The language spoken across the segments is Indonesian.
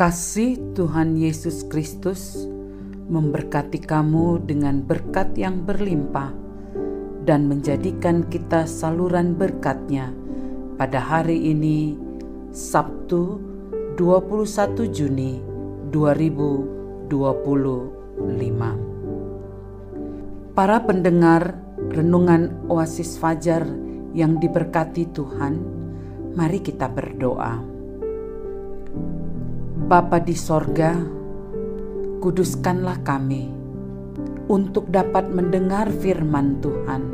Kasih Tuhan Yesus Kristus memberkati kamu dengan berkat yang berlimpah dan menjadikan kita saluran berkat-Nya pada hari ini, Sabtu 21 Juni 2025. Para pendengar renungan Oasis Fajar yang diberkati Tuhan, mari kita berdoa. Bapa di sorga, kuduskanlah kami untuk dapat mendengar firman Tuhan,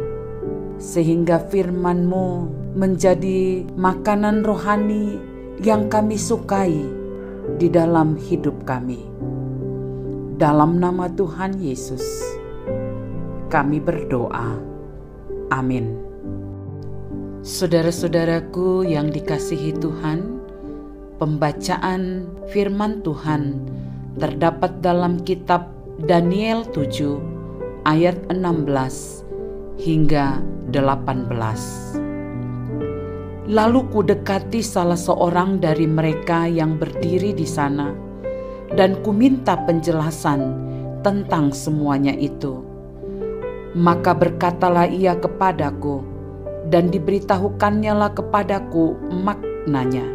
sehingga firman-Mu menjadi makanan rohani yang kami sukai di dalam hidup kami. Dalam nama Tuhan Yesus, kami berdoa. Amin. Saudara-saudaraku yang dikasihi Tuhan, pembacaan firman Tuhan terdapat dalam kitab Daniel 7 ayat 16 hingga 18. Lalu kudekati salah seorang dari mereka yang berdiri di sana dan kuminta penjelasan tentang semuanya itu. Maka berkatalah ia kepadaku dan diberitahukannya kepadaku maknanya.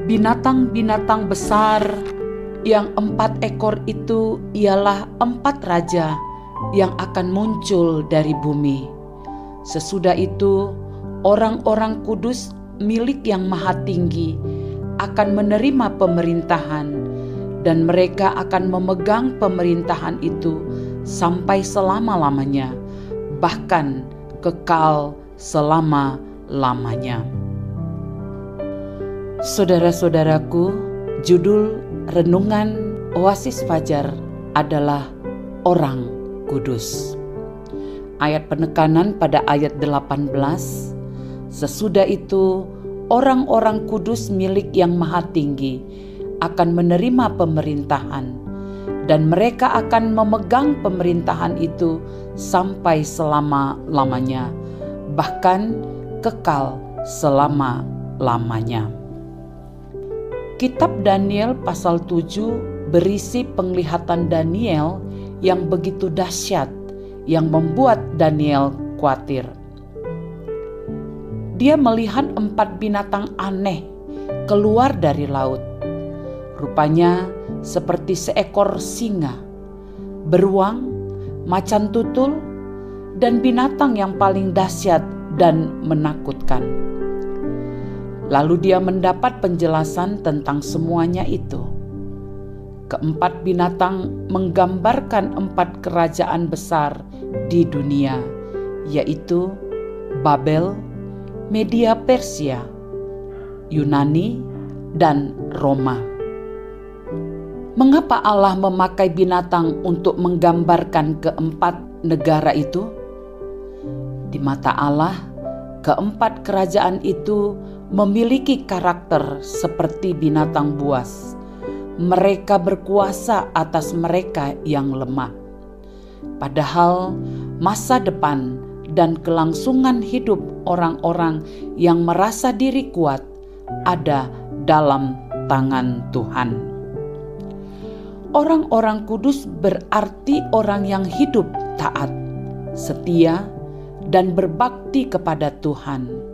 Binatang-binatang besar yang 4 ekor itu ialah 4 raja yang akan muncul dari bumi. Sesudah itu, orang-orang kudus milik Yang Maha Tinggi akan menerima pemerintahan, dan mereka akan memegang pemerintahan itu sampai selama-lamanya, bahkan kekal selama-lamanya. Saudara-saudaraku, judul renungan Oasis Fajar adalah Orang Kudus. Ayat penekanan pada ayat 18, sesudah itu orang-orang kudus milik Yang Maha Tinggi akan menerima pemerintahan, dan mereka akan memegang pemerintahan itu sampai selama-lamanya, bahkan kekal selama-lamanya. Kitab Daniel pasal 7 berisi penglihatan Daniel yang begitu dahsyat yang membuat Daniel khawatir. Dia melihat 4 binatang aneh keluar dari laut. Rupanya seperti seekor singa, beruang, macan tutul, dan binatang yang paling dahsyat dan menakutkan. Lalu dia mendapat penjelasan tentang semuanya itu. Keempat binatang menggambarkan 4 kerajaan besar di dunia, yaitu Babel, Media Persia, Yunani, dan Roma. Mengapa Allah memakai binatang untuk menggambarkan keempat negara itu? Di mata Allah, keempat kerajaan itu memiliki karakter seperti binatang buas. Mereka berkuasa atas mereka yang lemah. Padahal masa depan dan kelangsungan hidup orang-orang yang merasa diri kuat ada dalam tangan Tuhan. Orang-orang kudus berarti orang yang hidup taat, setia, dan berbakti kepada Tuhan.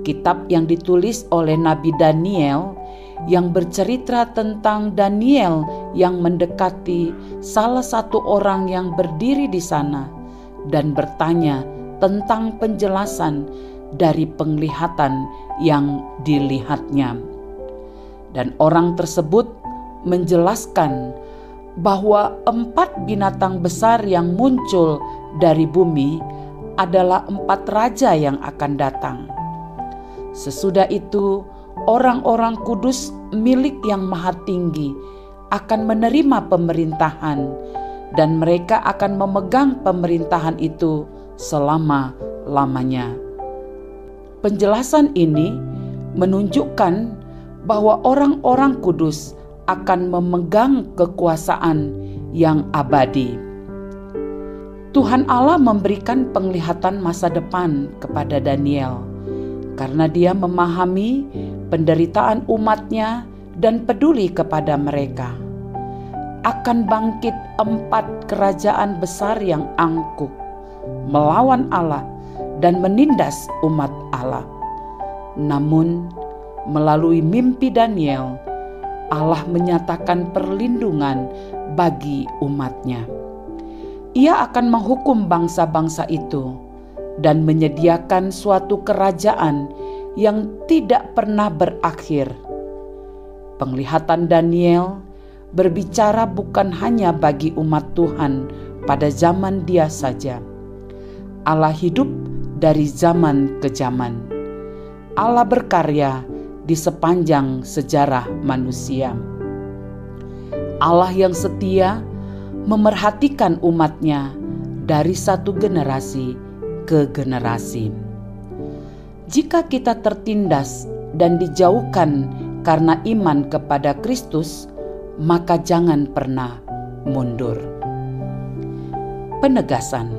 Kitab yang ditulis oleh Nabi Daniel yang bercerita tentang Daniel yang mendekati salah satu orang yang berdiri di sana dan bertanya tentang penjelasan dari penglihatan yang dilihatnya. Dan orang tersebut menjelaskan bahwa 4 binatang besar yang muncul dari bumi adalah 4 raja yang akan datang. Sesudah itu, orang-orang kudus milik Yang Maha Tinggi akan menerima pemerintahan, dan mereka akan memegang pemerintahan itu selama-lamanya. Penjelasan ini menunjukkan bahwa orang-orang kudus akan memegang kekuasaan yang abadi. Tuhan Allah memberikan penglihatan masa depan kepada Daniel, karena dia memahami penderitaan umatnya dan peduli kepada mereka. Akan bangkit 4 kerajaan besar yang angkuh, melawan Allah dan menindas umat Allah. Namun, melalui mimpi Daniel, Allah menyatakan perlindungan bagi umatnya. Ia akan menghukum bangsa-bangsa itu dan menyediakan suatu kerajaan yang tidak pernah berakhir. Penglihatan Daniel berbicara bukan hanya bagi umat Tuhan pada zaman dia saja. Allah hidup dari zaman ke zaman. Allah berkarya di sepanjang sejarah manusia. Allah yang setia memerhatikan umatnya dari satu generasi ke generasi. Jika kita tertindas dan dijauhkan karena iman kepada Kristus, maka jangan pernah mundur. Penegasan: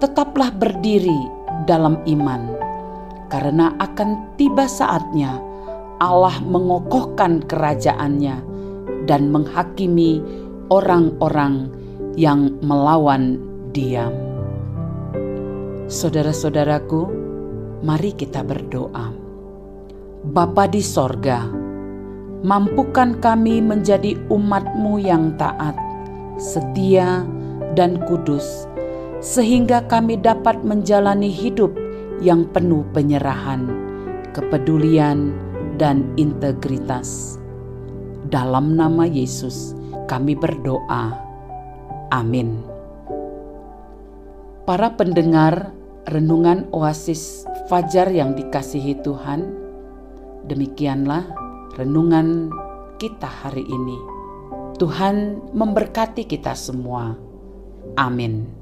tetaplah berdiri dalam iman, karena akan tiba saatnya Allah mengokohkan kerajaannya dan menghakimi orang-orang yang melawan Dia. Saudara-saudaraku, mari kita berdoa. Bapa di sorga, mampukan kami menjadi umat-Mu yang taat, setia, dan kudus, sehingga kami dapat menjalani hidup yang penuh penyerahan, kepedulian, dan integritas. Dalam nama Yesus kami berdoa. Amin. Para pendengar renungan Oasis Fajar yang dikasihi Tuhan, demikianlah renungan kita hari ini. Tuhan memberkati kita semua. Amin.